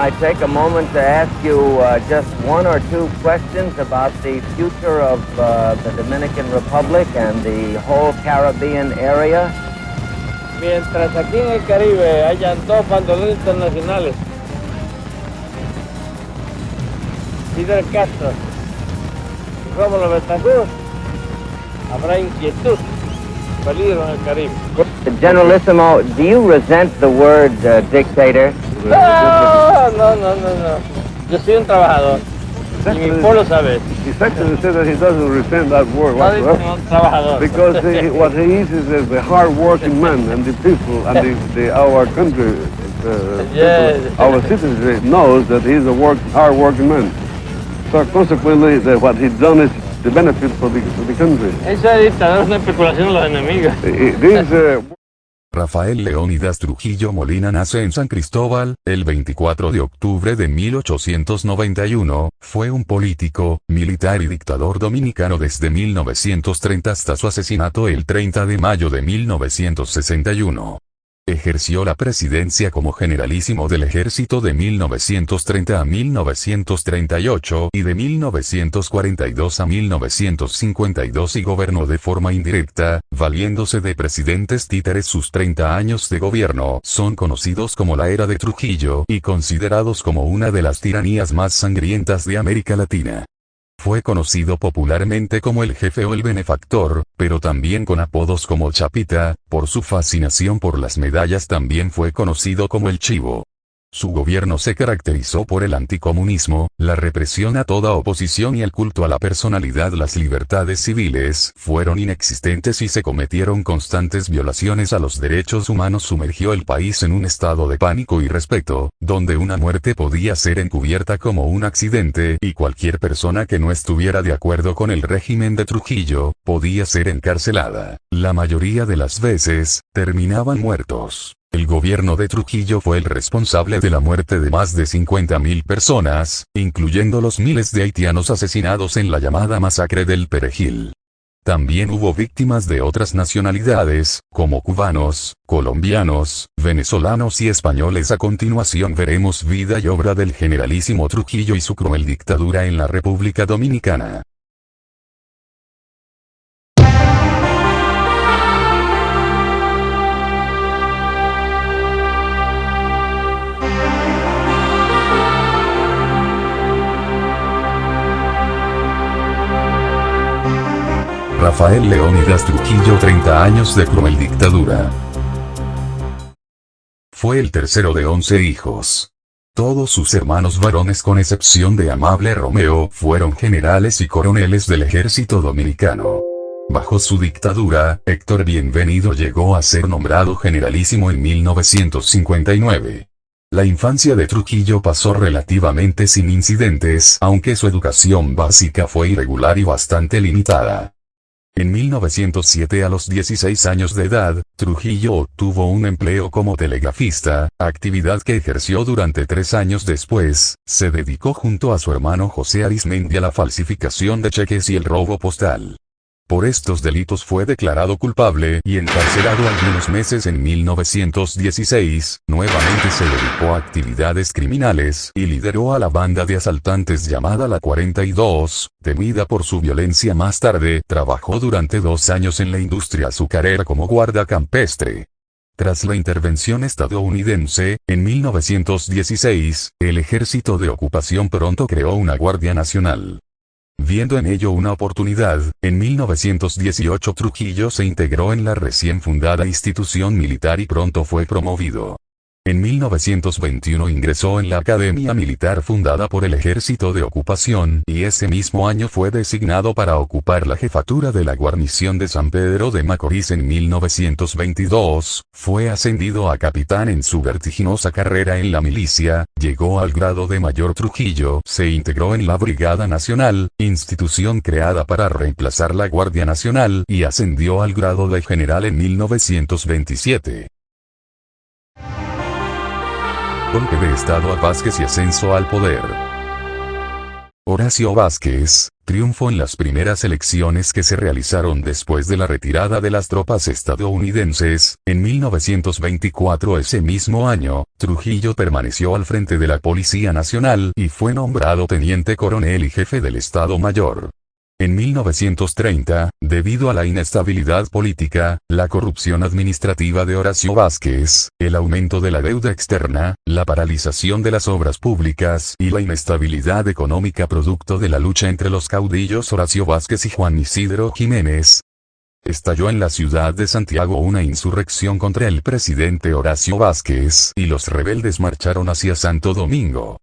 I take a moment to ask you just one or two questions about the future of the Dominican Republic and the whole Caribbean area? Mientras aquí en el Caribe hayan dos bandoleros internacionales, Fidel Castro y Rómulo Betancourt, habrá inquietud, peligro en el Caribe. Generalissimo, do you resent the word dictator? No. Yo soy un trabajador. Y mi pueblo sabe. His Excellency said that he doesn't resent that word whatsoever, because what he is the hard-working man, and the people and our country, our citizens knows that he's a hard-working man. So consequently, what he's done is the benefit for the country. Esa dictadura es una especulación de los enemigos. Rafael Leónidas Trujillo Molina nace en San Cristóbal, el 24 de octubre de 1891, fue un político, militar y dictador dominicano desde 1930 hasta su asesinato el 30 de mayo de 1961. Ejerció la presidencia como generalísimo del ejército de 1930 a 1938 y de 1942 a 1952 y gobernó de forma indirecta, valiéndose de presidentes títeres. Sus 30 años de gobierno son conocidos como la era de Trujillo y considerados como una de las tiranías más sangrientas de América Latina. Fue conocido popularmente como el jefe o el benefactor, pero también con apodos como Chapita. Por su fascinación por las medallas también fue conocido como el Chivo. Su gobierno se caracterizó por el anticomunismo, la represión a toda oposición y el culto a la personalidad. Las libertades civiles fueron inexistentes y se cometieron constantes violaciones a los derechos humanos. Sumergió el país en un estado de pánico y respeto, donde una muerte podía ser encubierta como un accidente y cualquier persona que no estuviera de acuerdo con el régimen de Trujillo, podía ser encarcelada. La mayoría de las veces, terminaban muertos. El gobierno de Trujillo fue el responsable de la muerte de más de 50.000 personas, incluyendo los miles de haitianos asesinados en la llamada masacre del Perejil. También hubo víctimas de otras nacionalidades, como cubanos, colombianos, venezolanos y españoles. A continuación veremos vida y obra del generalísimo Trujillo y su cruel dictadura en la República Dominicana. Rafael Leónidas Trujillo, 30 años de cruel dictadura. Fue el tercero de 11 hijos. Todos sus hermanos varones, con excepción de Amable Romeo, fueron generales y coroneles del ejército dominicano. Bajo su dictadura, Héctor Bienvenido llegó a ser nombrado generalísimo en 1959. La infancia de Trujillo pasó relativamente sin incidentes, aunque su educación básica fue irregular y bastante limitada. En 1907, a los 16 años de edad, Trujillo obtuvo un empleo como telegrafista, actividad que ejerció durante 3 años. Después, se dedicó junto a su hermano José Arismendi a la falsificación de cheques y el robo postal. Por estos delitos fue declarado culpable y encarcelado algunos meses. En 1916, nuevamente se dedicó a actividades criminales y lideró a la banda de asaltantes llamada La 42, temida por su violencia. Más tarde, trabajó durante 2 años en la industria azucarera como guarda campestre. Tras la intervención estadounidense, en 1916, el Ejército de Ocupación pronto creó una Guardia Nacional. Viendo en ello una oportunidad, en 1918 Trujillo se integró en la recién fundada institución militar y pronto fue promovido. En 1921 ingresó en la Academia Militar fundada por el Ejército de Ocupación y ese mismo año fue designado para ocupar la jefatura de la guarnición de San Pedro de Macorís. En 1922, fue ascendido a capitán. En su vertiginosa carrera en la milicia, llegó al grado de mayor. Trujillo se integró en la Brigada Nacional, institución creada para reemplazar la Guardia Nacional, y ascendió al grado de general en 1927. Golpe de Estado a Vázquez y ascenso al poder. Horacio Vázquez, triunfó en las primeras elecciones que se realizaron después de la retirada de las tropas estadounidenses. En 1924, ese mismo año, Trujillo permaneció al frente de la Policía Nacional y fue nombrado teniente coronel y jefe del Estado Mayor. En 1930, debido a la inestabilidad política, la corrupción administrativa de Horacio Vázquez, el aumento de la deuda externa, la paralización de las obras públicas y la inestabilidad económica producto de la lucha entre los caudillos Horacio Vázquez y Juan Isidro Jiménez, estalló en la ciudad de Santiago una insurrección contra el presidente Horacio Vázquez y los rebeldes marcharon hacia Santo Domingo.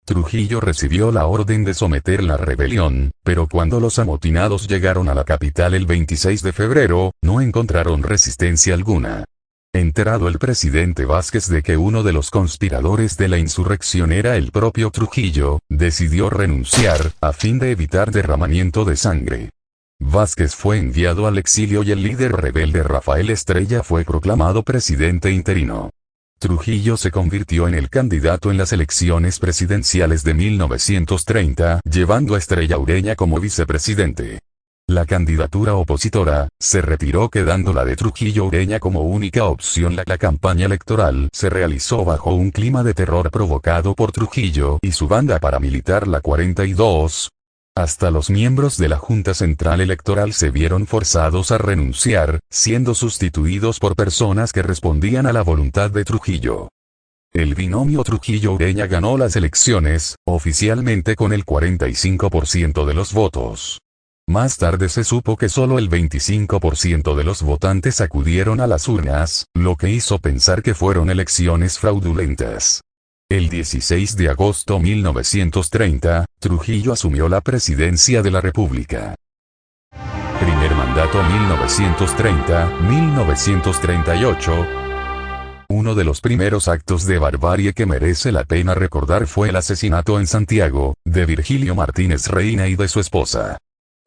Trujillo recibió la orden de someter la rebelión, pero cuando los amotinados llegaron a la capital el 26 de febrero, no encontraron resistencia alguna. Enterado el presidente Vázquez de que uno de los conspiradores de la insurrección era el propio Trujillo, decidió renunciar, a fin de evitar derramamiento de sangre. Vázquez fue enviado al exilio y el líder rebelde Rafael Estrella fue proclamado presidente interino. Trujillo se convirtió en el candidato en las elecciones presidenciales de 1930, llevando a Estrella Ureña como vicepresidente. La candidatura opositora se retiró quedando la de Trujillo Ureña como única opción. La campaña electoral se realizó bajo un clima de terror provocado por Trujillo y su banda paramilitar la 42. Hasta los miembros de la Junta Central Electoral se vieron forzados a renunciar, siendo sustituidos por personas que respondían a la voluntad de Trujillo. El binomio Trujillo-Ureña ganó las elecciones, oficialmente con el 45% de los votos. Más tarde se supo que solo el 25% de los votantes acudieron a las urnas, lo que hizo pensar que fueron elecciones fraudulentas. El 16 de agosto de 1930, Trujillo asumió la presidencia de la República. Primer mandato 1930-1938. Uno de los primeros actos de barbarie que merece la pena recordar fue el asesinato en Santiago, de Virgilio Martínez Reina y de su esposa.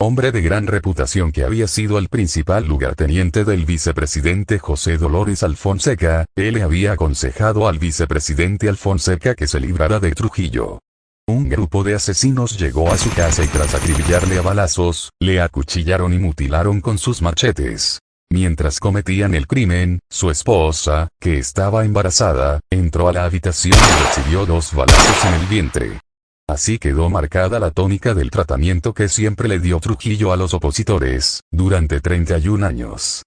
Hombre de gran reputación que había sido el principal lugarteniente del vicepresidente José Dolores Alfonseca, él le había aconsejado al vicepresidente Alfonseca que se librara de Trujillo. Un grupo de asesinos llegó a su casa y tras acribillarle a balazos, le acuchillaron y mutilaron con sus machetes. Mientras cometían el crimen, su esposa, que estaba embarazada, entró a la habitación y recibió 2 balazos en el vientre. Así quedó marcada la tónica del tratamiento que siempre le dio Trujillo a los opositores, durante 31 años.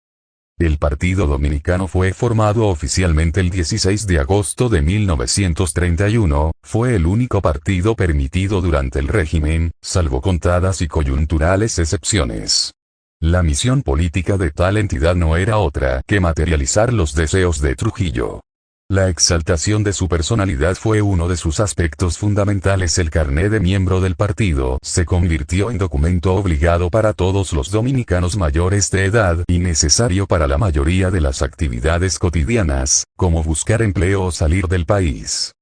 El Partido Dominicano fue formado oficialmente el 16 de agosto de 1931, fue el único partido permitido durante el régimen, salvo contadas y coyunturales excepciones. La misión política de tal entidad no era otra que materializar los deseos de Trujillo. La exaltación de su personalidad fue uno de sus aspectos fundamentales. El carné de miembro del partido se convirtió en documento obligado para todos los dominicanos mayores de edad y necesario para la mayoría de las actividades cotidianas, como buscar empleo o salir del país.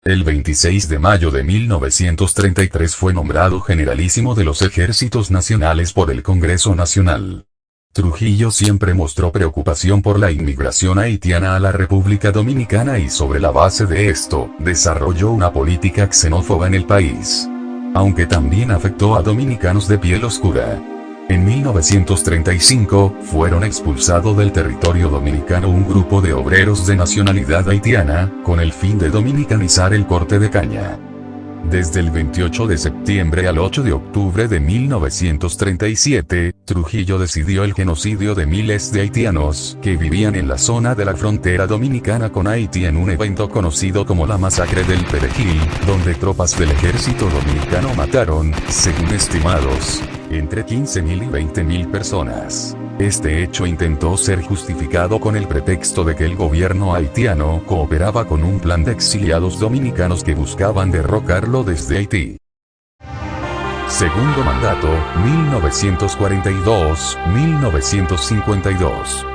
El 26 de mayo de 1933 fue nombrado generalísimo de los ejércitos nacionales por el Congreso Nacional. Trujillo siempre mostró preocupación por la inmigración haitiana a la República Dominicana y sobre la base de esto, desarrolló una política xenófoba en el país. Aunque también afectó a dominicanos de piel oscura. En 1935, fueron expulsados del territorio dominicano un grupo de obreros de nacionalidad haitiana, con el fin de dominicanizar el corte de caña. Desde el 28 de septiembre al 8 de octubre de 1937, Trujillo decidió el genocidio de miles de haitianos que vivían en la zona de la frontera dominicana con Haití en un evento conocido como la Masacre del Perejil, donde tropas del ejército dominicano mataron, según estimados, entre 15.000 y 20.000 personas. Este hecho intentó ser justificado con el pretexto de que el gobierno haitiano cooperaba con un plan de exiliados dominicanos que buscaban derrocarlo desde Haití. Segundo mandato, 1942-1952.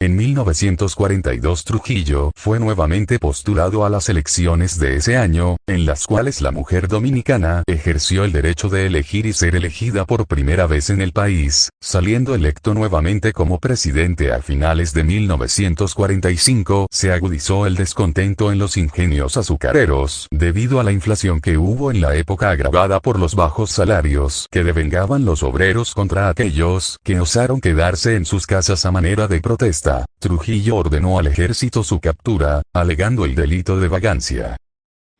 En 1942 Trujillo fue nuevamente postulado a las elecciones de ese año, en las cuales la mujer dominicana ejerció el derecho de elegir y ser elegida por primera vez en el país, saliendo electo nuevamente como presidente. A finales de 1945 se agudizó el descontento en los ingenios azucareros, debido a la inflación que hubo en la época agravada por los bajos salarios que devengaban los obreros contra aquellos que osaron quedarse en sus casas a manera de protesta. Trujillo ordenó al ejército su captura, alegando el delito de vagancia.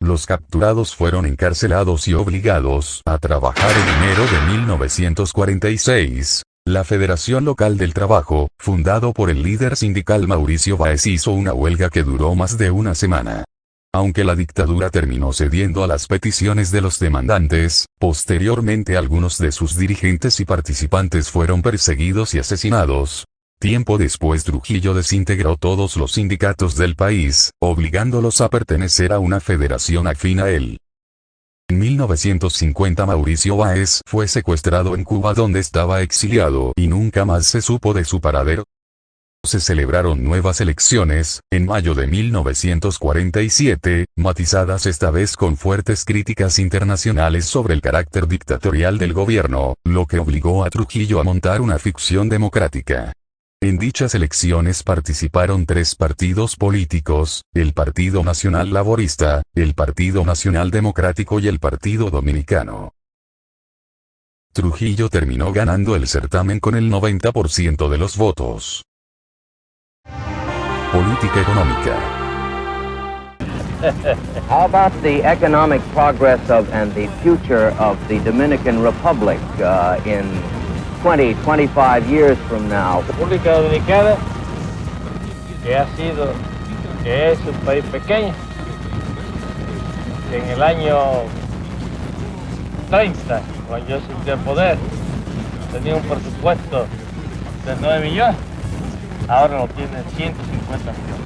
Los capturados fueron encarcelados y obligados a trabajar en enero de 1946. La Federación Local del Trabajo, fundado por el líder sindical Mauricio Báez, hizo una huelga que duró más de una semana. Aunque la dictadura terminó cediendo a las peticiones de los demandantes, posteriormente algunos de sus dirigentes y participantes fueron perseguidos y asesinados. Tiempo después Trujillo desintegró todos los sindicatos del país, obligándolos a pertenecer a una federación afín a él. En 1950 Mauricio Báez fue secuestrado en Cuba, donde estaba exiliado, y nunca más se supo de su paradero. Se celebraron nuevas elecciones, en mayo de 1947, matizadas esta vez con fuertes críticas internacionales sobre el carácter dictatorial del gobierno, lo que obligó a Trujillo a montar una ficción democrática. En dichas elecciones participaron 3 partidos políticos, el Partido Nacional Laborista, el Partido Nacional Democrático y el Partido Dominicano. Trujillo terminó ganando el certamen con el 90% de los votos. Política económica. How about the economic progress of and the future of the Dominican Republic in 20, 25 years from now? República Dominicana, que es un país pequeño, que en el año 30, cuando yo asumí el poder, tenía un presupuesto de 9 millones, ahora lo tiene 150 millones.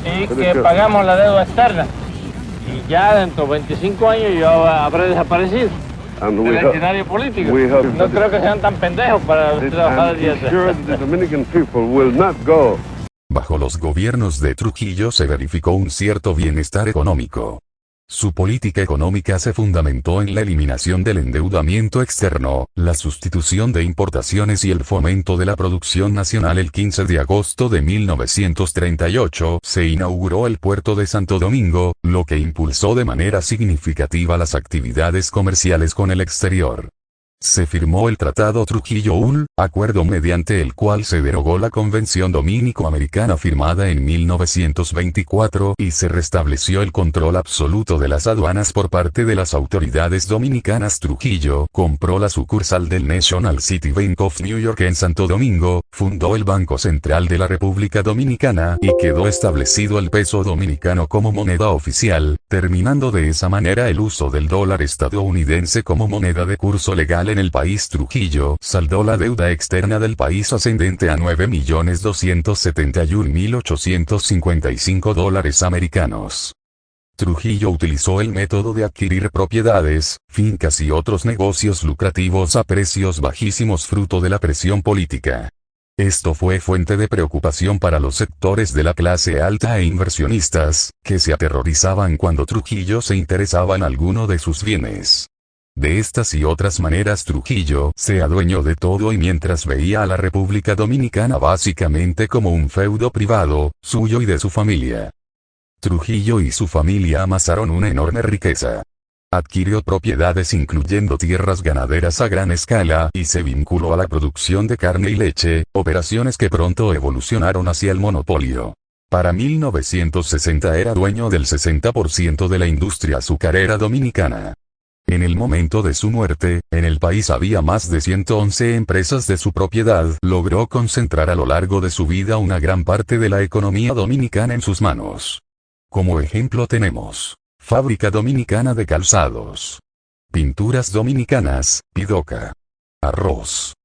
Y que pagamos la deuda externa, y ya dentro de 25 años yo habré desaparecido. El escenario político. No creo que sean tan pendejos para trabajar el día de hoy. Bajo los gobiernos de Trujillo se verificó un cierto bienestar económico. Su política económica se fundamentó en la eliminación del endeudamiento externo, la sustitución de importaciones y el fomento de la producción nacional. El 15 de agosto de 1938 se inauguró el puerto de Santo Domingo, lo que impulsó de manera significativa las actividades comerciales con el exterior. Se firmó el Tratado Trujillo-Ull, acuerdo mediante el cual se derogó la Convención Dominico-Americana firmada en 1924 y se restableció el control absoluto de las aduanas por parte de las autoridades dominicanas. Trujillo compró la sucursal del National City Bank of New York en Santo Domingo, fundó el Banco Central de la República Dominicana y quedó establecido el peso dominicano como moneda oficial, terminando de esa manera el uso del dólar estadounidense como moneda de curso legal en el país. Trujillo saldó la deuda externa del país ascendente a $9.271.855 americanos. Trujillo utilizó el método de adquirir propiedades, fincas y otros negocios lucrativos a precios bajísimos fruto de la presión política. Esto fue fuente de preocupación para los sectores de la clase alta e inversionistas, que se aterrorizaban cuando Trujillo se interesaba en alguno de sus bienes. De estas y otras maneras Trujillo se adueñó de todo y mientras veía a la República Dominicana básicamente como un feudo privado, suyo y de su familia. Trujillo y su familia amasaron una enorme riqueza. Adquirió propiedades incluyendo tierras ganaderas a gran escala y se vinculó a la producción de carne y leche, operaciones que pronto evolucionaron hacia el monopolio. Para 1960 era dueño del 60% de la industria azucarera dominicana. En el momento de su muerte, en el país había más de 111 empresas de su propiedad. Logró concentrar a lo largo de su vida una gran parte de la economía dominicana en sus manos. Como ejemplo tenemos Fábrica Dominicana de Calzados, Pinturas Dominicanas, Pidoca, Arroz,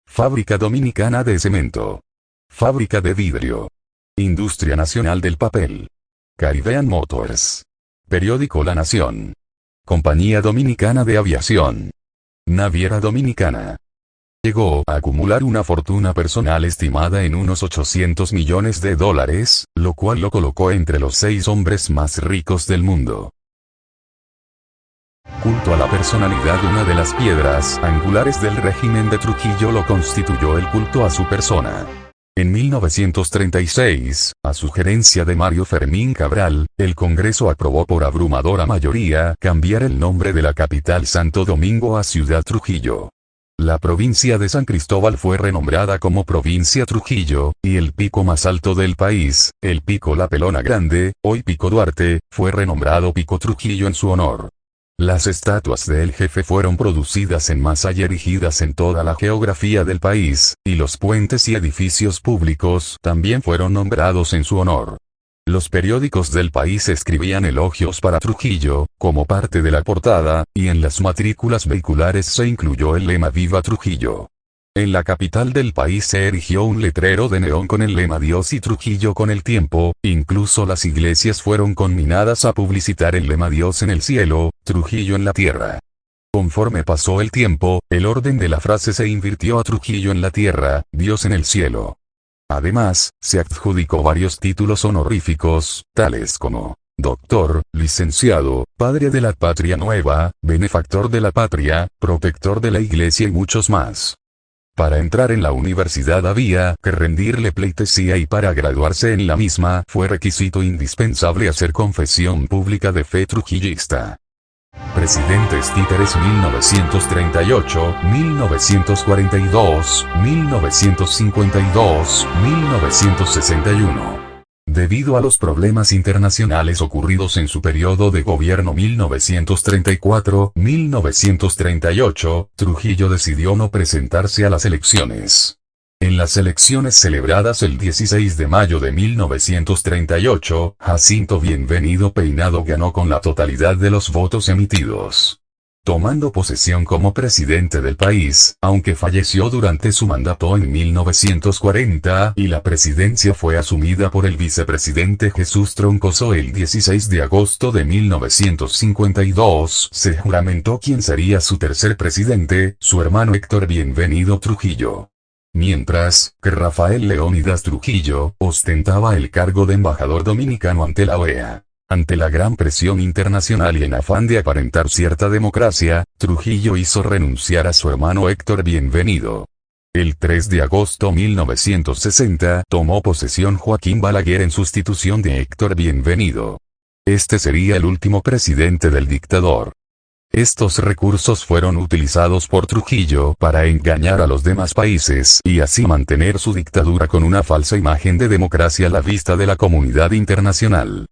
Fábrica Dominicana de Cemento, Fábrica de Vidrio, Industria Nacional del Papel, Caribbean Motors, Periódico La Nación, Compañía Dominicana de Aviación, Naviera Dominicana, Llegó a acumular una fortuna personal estimada en unos $800 millones, lo cual lo colocó entre los 6 hombres más ricos del mundo. Culto a la personalidad. Una de las piedras angulares del régimen de Trujillo lo constituyó el culto a su persona. En 1936, a sugerencia de Mario Fermín Cabral, el Congreso aprobó por abrumadora mayoría cambiar el nombre de la capital Santo Domingo a Ciudad Trujillo. La provincia de San Cristóbal fue renombrada como Provincia Trujillo, y el pico más alto del país, el Pico La Pelona Grande, hoy Pico Duarte, fue renombrado Pico Trujillo en su honor. Las estatuas del jefe fueron producidas en masa y erigidas en toda la geografía del país, y los puentes y edificios públicos también fueron nombrados en su honor. Los periódicos del país escribían elogios para Trujillo, como parte de la portada, y en las matrículas vehiculares se incluyó el lema Viva Trujillo. En la capital del país se erigió un letrero de neón con el lema Dios y Trujillo con el tiempo, incluso las iglesias fueron conminadas a publicitar el lema Dios en el cielo, Trujillo en la tierra. Conforme pasó el tiempo, el orden de la frase se invirtió a Trujillo en la tierra, Dios en el cielo. Además, se adjudicó varios títulos honoríficos, tales como doctor, licenciado, padre de la patria nueva, benefactor de la patria, protector de la iglesia y muchos más. Para entrar en la universidad había que rendirle pleitesía y para graduarse en la misma fue requisito indispensable hacer confesión pública de fe trujillista. Presidentes títeres 1938, 1942, 1952, 1961. Debido a los problemas internacionales ocurridos en su periodo de gobierno 1934-1938, Trujillo decidió no presentarse a las elecciones. En las elecciones celebradas el 16 de mayo de 1938, Jacinto Bienvenido Peinado ganó con la totalidad de los votos emitidos, tomando posesión como presidente del país, aunque falleció durante su mandato en 1940 y la presidencia fue asumida por el vicepresidente Jesús Troncoso el 16 de agosto de 1952. Se juramentó quién sería su tercer presidente, su hermano Héctor Bienvenido Trujillo. Mientras que Rafael Leónidas Trujillo ostentaba el cargo de embajador dominicano ante la OEA. Ante la gran presión internacional y en afán de aparentar cierta democracia, Trujillo hizo renunciar a su hermano Héctor Bienvenido. El 3 de agosto de 1960 tomó posesión Joaquín Balaguer en sustitución de Héctor Bienvenido. Este sería el último presidente del dictador. Estos recursos fueron utilizados por Trujillo para engañar a los demás países y así mantener su dictadura con una falsa imagen de democracia a la vista de la comunidad internacional.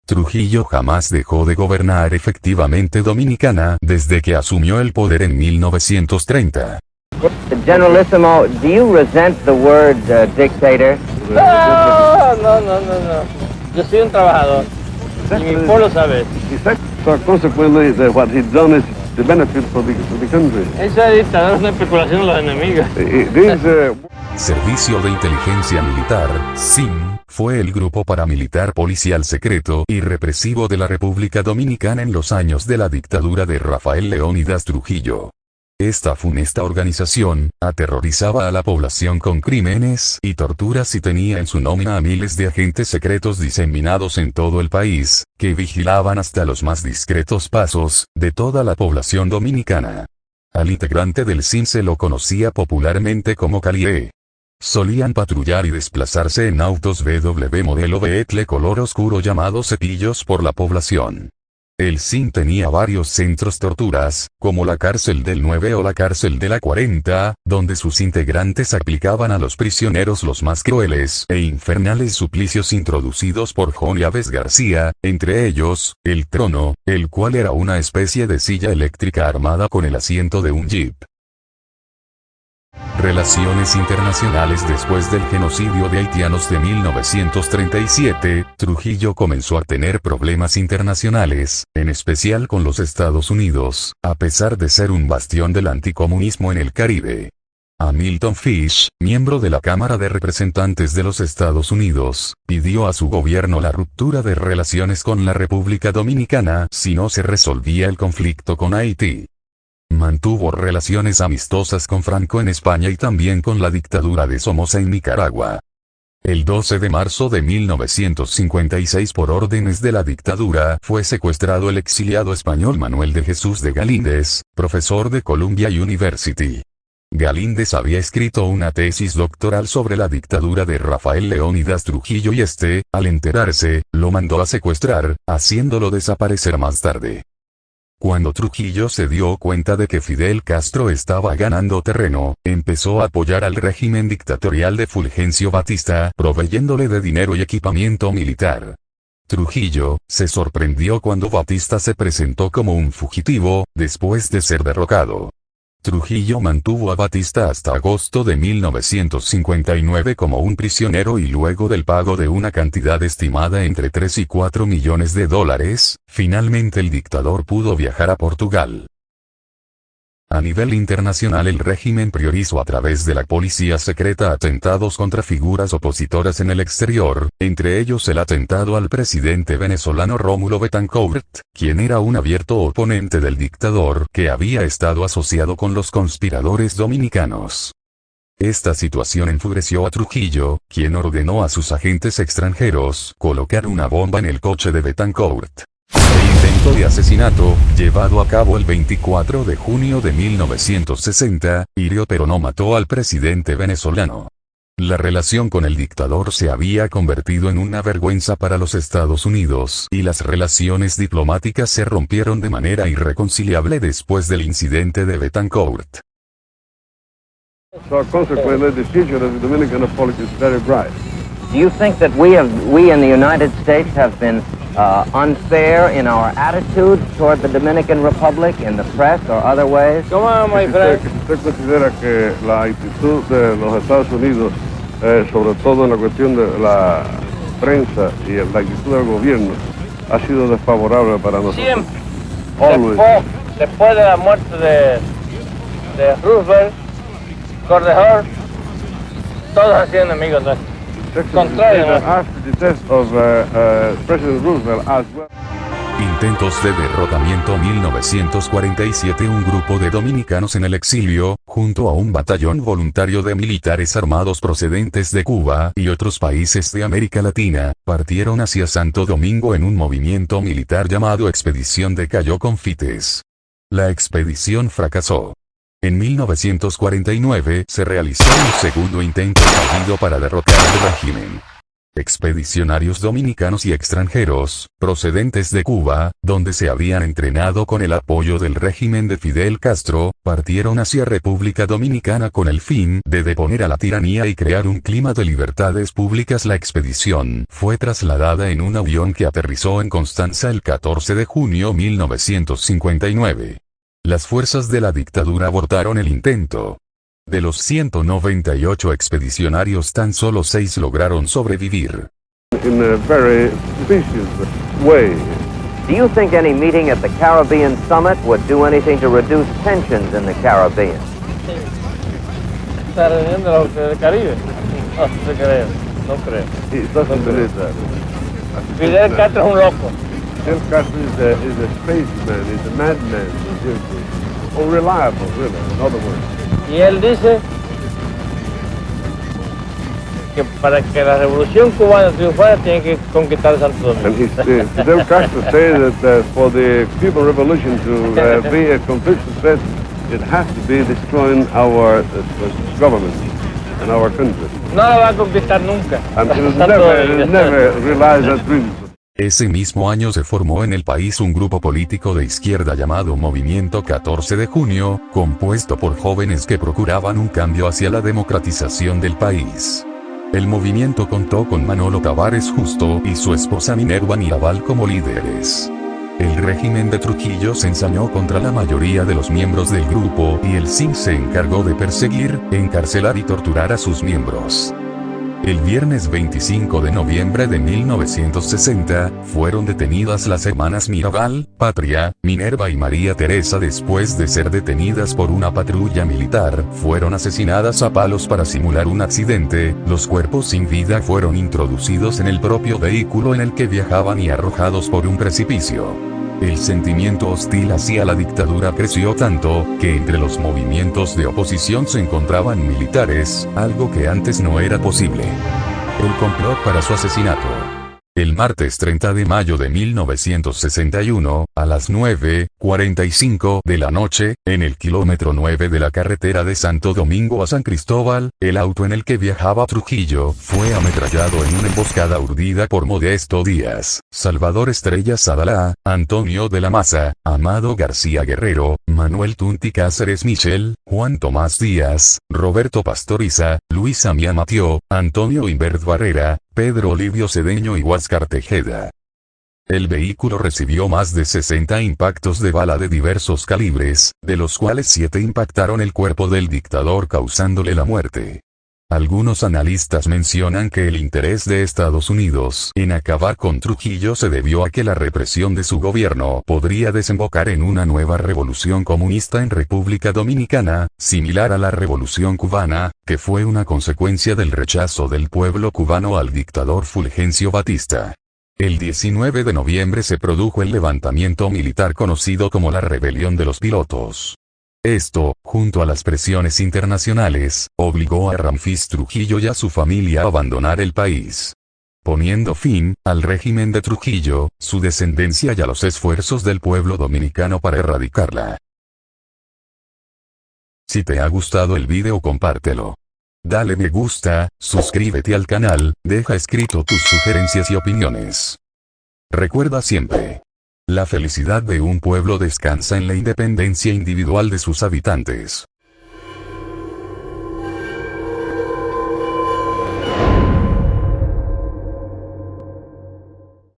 Trujillo jamás dejó de gobernar efectivamente Dominicana desde que asumió el poder en 1930. Generalissimo, do you resent the word dictator? No. Yo soy un trabajador. Y mi pueblo sabe. Consequently, what he's done is the benefit for the country. Esa dictadura es una especulación de los enemigos. Servicio de Inteligencia Militar, SIM, fue el grupo paramilitar policial secreto y represivo de la República Dominicana en los años de la dictadura de Rafael Leónidas Trujillo. Esta funesta organización aterrorizaba a la población con crímenes y torturas y tenía en su nómina a miles de agentes secretos diseminados en todo el país, que vigilaban hasta los más discretos pasos de toda la población dominicana. Al integrante del SIM se lo conocía popularmente como Calié. Solían patrullar y desplazarse en autos VW modelo Beetle color oscuro llamados cepillos por la población. El SIM tenía varios centros torturas, como la cárcel del 9 o la cárcel de la 40, donde sus integrantes aplicaban a los prisioneros los más crueles e infernales suplicios introducidos por Juan Llaves García, entre ellos, el trono, el cual era una especie de silla eléctrica armada con el asiento de un jeep. Relaciones internacionales. Después del genocidio de haitianos de 1937, Trujillo comenzó a tener problemas internacionales, en especial con los Estados Unidos, a pesar de ser un bastión del anticomunismo en el Caribe. Hamilton Fish, miembro de la Cámara de Representantes de los Estados Unidos, pidió a su gobierno la ruptura de relaciones con la República Dominicana si no se resolvía el conflicto con Haití. Mantuvo relaciones amistosas con Franco en España y también con la dictadura de Somoza en Nicaragua. El 12 de marzo de 1956 por órdenes de la dictadura fue secuestrado el exiliado español Manuel de Jesús de Galíndez, profesor de Columbia University. Galíndez había escrito una tesis doctoral sobre la dictadura de Rafael Leónidas Trujillo y al enterarse, lo mandó a secuestrar, haciéndolo desaparecer más tarde. Cuando Trujillo se dio cuenta de que Fidel Castro estaba ganando terreno, empezó a apoyar al régimen dictatorial de Fulgencio Batista, proveyéndole de dinero y equipamiento militar. Trujillo se sorprendió cuando Batista se presentó como un fugitivo, después de ser derrocado. Trujillo mantuvo a Batista hasta agosto de 1959 como un prisionero y luego del pago de una cantidad estimada entre 3 y 4 millones de dólares, finalmente el dictador pudo viajar a Portugal. A nivel internacional el régimen priorizó a través de la policía secreta atentados contra figuras opositoras en el exterior, entre ellos el atentado al presidente venezolano Rómulo Betancourt, quien era un abierto oponente del dictador que había estado asociado con los conspiradores dominicanos. Esta situación enfureció a Trujillo, quien ordenó a sus agentes extranjeros colocar una bomba en el coche de Betancourt. El intento de asesinato, llevado a cabo el 24 de junio de 1960, hirió pero no mató al presidente venezolano. La relación con el dictador se había convertido en una vergüenza para los Estados Unidos y las relaciones diplomáticas se rompieron de manera irreconciliable después del incidente de Betancourt. So consequently, the future of the Dominican Republic is very bright. Do you think that we in the United States have been unfair in our attitude toward the Dominican Republic in the press or other ways? Come on, my friend. ¿Usted considera que la actitud de los Estados Unidos, sobre todo en la cuestión de la prensa y la actitud del gobierno, ha sido desfavorable para nosotros? Siempre. Always. Después de la muerte de Roosevelt, Cordejor, todos han sido enemigos nuestros. Contrario. After the death of President Roosevelt as well. Intentos de derrocamiento 1947. Un grupo de dominicanos en el exilio, junto a un batallón voluntario de militares armados procedentes de Cuba y otros países de América Latina, partieron hacia Santo Domingo en un movimiento militar llamado Expedición de Cayo Confites. La expedición fracasó. En 1949 se realizó un segundo intento fallido para derrocar al régimen. Expedicionarios dominicanos y extranjeros, procedentes de Cuba, donde se habían entrenado con el apoyo del régimen de Fidel Castro, partieron hacia República Dominicana con el fin de deponer a la tiranía y crear un clima de libertades públicas. La expedición fue trasladada en un avión que aterrizó en Constanza el 14 de junio de 1959. Las fuerzas de la dictadura abortaron el intento. De los 198 expedicionarios tan solo 6 lograron sobrevivir. In a very vicious way. Do you think any meeting at the Caribbean Summit would do anything to reduce tensions in the Caribbean? ¿Está reunión del Caribe? No, no creo. He doesn't believe that. Fidel Castro es un loco. Fidel Castro is a spaceman, is a madman, is unreliable, really, in other words. Y él dice que para que la revolución cubana triunfara tiene que conquistar Santo Domingo. And Fidel Castro says that for the Cuban Revolution to be a complete success, it has to be destroying our government and our country. No la va a conquistar nunca. And he'll never realize that dream. Ese mismo año se formó en el país un grupo político de izquierda llamado Movimiento 14 de Junio, compuesto por jóvenes que procuraban un cambio hacia la democratización del país. El movimiento contó con Manolo Tavares Justo y su esposa Minerva Mirabal como líderes. El régimen de Trujillo se ensañó contra la mayoría de los miembros del grupo y el CIN se encargó de perseguir, encarcelar y torturar a sus miembros. El viernes 25 de noviembre de 1960, fueron detenidas las hermanas Mirabal, Patria, Minerva y María Teresa después de ser detenidas por una patrulla militar. Fueron asesinadas a palos para simular un accidente. Los cuerpos sin vida fueron introducidos en el propio vehículo en el que viajaban y arrojados por un precipicio. El sentimiento hostil hacia la dictadura creció tanto, que entre los movimientos de oposición se encontraban militares, algo que antes no era posible. El complot para su asesinato. El martes 30 de mayo de 1961, a las 9:45 de la noche, en el kilómetro 9 de la carretera de Santo Domingo a San Cristóbal, el auto en el que viajaba Trujillo fue ametrallado en una emboscada urdida por Modesto Díaz, Salvador Estrella Sadalá, Antonio de la Maza, Amado García Guerrero, Manuel Tunti Cáceres Michel, Juan Tomás Díaz, Roberto Pastoriza, Luis Amía Matió, Antonio Imbert Barrera, Pedro Olivio Cedeño y Huáscar Tejeda. El vehículo recibió más de 60 impactos de bala de diversos calibres, de los cuales 7 impactaron el cuerpo del dictador causándole la muerte. Algunos analistas mencionan que el interés de Estados Unidos en acabar con Trujillo se debió a que la represión de su gobierno podría desembocar en una nueva revolución comunista en República Dominicana, similar a la Revolución Cubana, que fue una consecuencia del rechazo del pueblo cubano al dictador Fulgencio Batista. El 19 de noviembre se produjo el levantamiento militar conocido como la Rebelión de los Pilotos. Esto, junto a las presiones internacionales, obligó a Ramfis Trujillo y a su familia a abandonar el país, poniendo fin al régimen de Trujillo, su descendencia y a los esfuerzos del pueblo dominicano para erradicarla. Si te ha gustado el video, compártelo. Dale me gusta, suscríbete al canal, deja escrito tus sugerencias y opiniones. Recuerda siempre: la felicidad de un pueblo descansa en la independencia individual de sus habitantes.